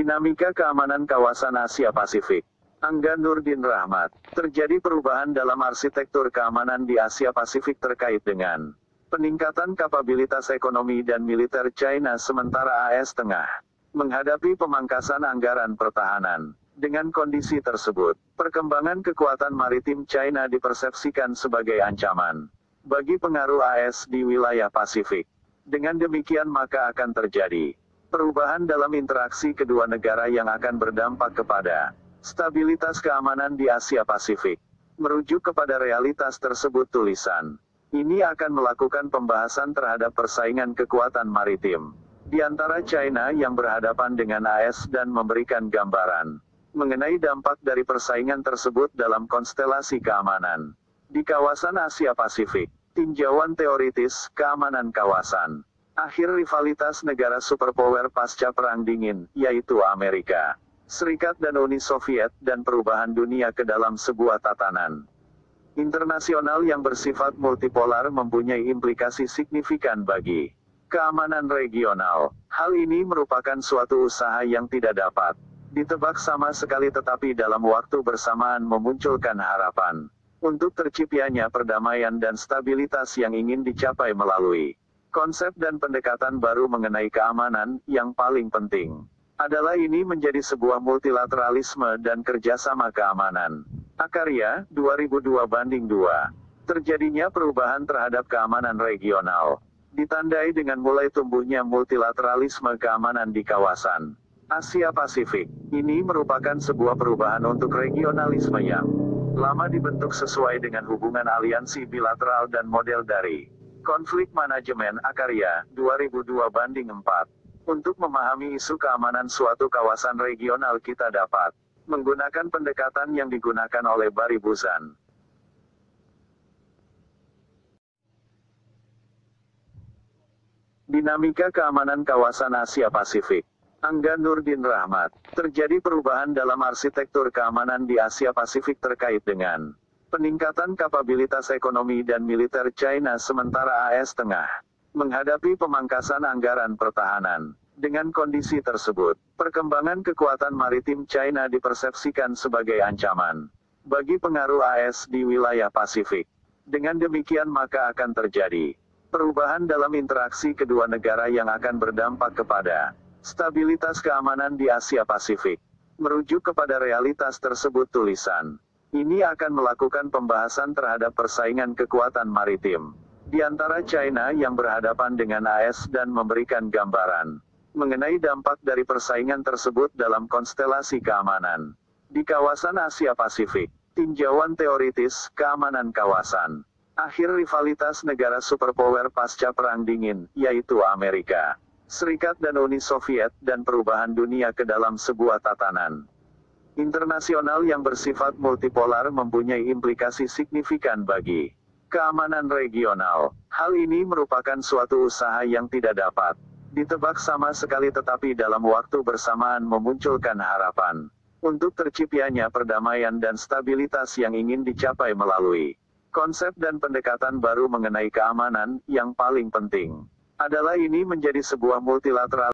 Dinamika keamanan kawasan Asia Pasifik. Angga Nurdin Rahmat. Terjadi perubahan dalam arsitektur keamanan di Asia Pasifik terkait dengan peningkatan kapabilitas ekonomi dan militer China sementara AS tengah menghadapi pemangkasan anggaran pertahanan. Dengan kondisi tersebut, perkembangan kekuatan maritim China dipersepsikan sebagai ancaman bagi pengaruh AS di wilayah Pasifik. Dengan demikian maka akan terjadi perubahan dalam interaksi kedua negara yang akan berdampak kepada stabilitas keamanan di Asia Pasifik. Merujuk kepada realitas tersebut tulisan ini akan melakukan pembahasan terhadap persaingan kekuatan maritim di antara China yang berhadapan dengan AS dan memberikan gambaran mengenai dampak dari persaingan tersebut dalam konstelasi keamanan di kawasan Asia Pasifik. Tinjauan teoritis keamanan kawasan. Akhir rivalitas negara superpower pasca Perang Dingin, yaitu Amerika Serikat dan Uni Soviet, dan perubahan dunia ke dalam sebuah tatanan internasional yang bersifat multipolar mempunyai implikasi signifikan bagi keamanan regional. Hal ini merupakan suatu usaha yang tidak dapat ditebak sama sekali, tetapi dalam waktu bersamaan memunculkan harapan untuk terciptanya perdamaian dan stabilitas yang ingin dicapai melalui konsep dan pendekatan baru mengenai keamanan. Yang paling penting adalah ini menjadi sebuah multilateralisme dan kerjasama keamanan. Akarya, 2002-2. Terjadinya perubahan terhadap keamanan regional ditandai dengan mulai tumbuhnya multilateralisme keamanan di kawasan Asia Pasifik. Ini merupakan sebuah perubahan untuk regionalisme yang lama dibentuk sesuai dengan hubungan aliansi bilateral dan model dari konflik manajemen. Akarya, 2002-4. Untuk memahami isu keamanan suatu kawasan regional kita dapat menggunakan pendekatan yang digunakan oleh Barry Buzan. Dinamika keamanan kawasan Asia Pasifik. Angga Nurdin Rahmat. Terjadi perubahan dalam arsitektur keamanan di Asia Pasifik terkait dengan peningkatan kapabilitas ekonomi dan militer China sementara AS tengah menghadapi pemangkasan anggaran pertahanan. Dengan kondisi tersebut, perkembangan kekuatan maritim China dipersepsikan sebagai ancaman bagi pengaruh AS di wilayah Pasifik. Dengan demikian maka akan terjadi perubahan dalam interaksi kedua negara yang akan berdampak kepada stabilitas keamanan di Asia Pasifik. Merujuk kepada realitas tersebut tulisan ini akan melakukan pembahasan terhadap persaingan kekuatan maritim di antara China yang berhadapan dengan AS dan memberikan gambaran mengenai dampak dari persaingan tersebut dalam konstelasi keamanan di kawasan Asia Pasifik. Tinjauan teoritis keamanan kawasan. Akhir rivalitas negara superpower pasca Perang Dingin, yaitu Amerika Serikat dan Uni Soviet, dan perubahan dunia ke dalam sebuah tatanan internasional yang bersifat multipolar mempunyai implikasi signifikan bagi keamanan regional. Hal ini merupakan suatu usaha yang tidak dapat ditebak sama sekali, tetapi dalam waktu bersamaan memunculkan harapan untuk terciptanya perdamaian dan stabilitas yang ingin dicapai melalui konsep dan pendekatan baru mengenai keamanan. Yang paling penting adalah ini menjadi sebuah multilateral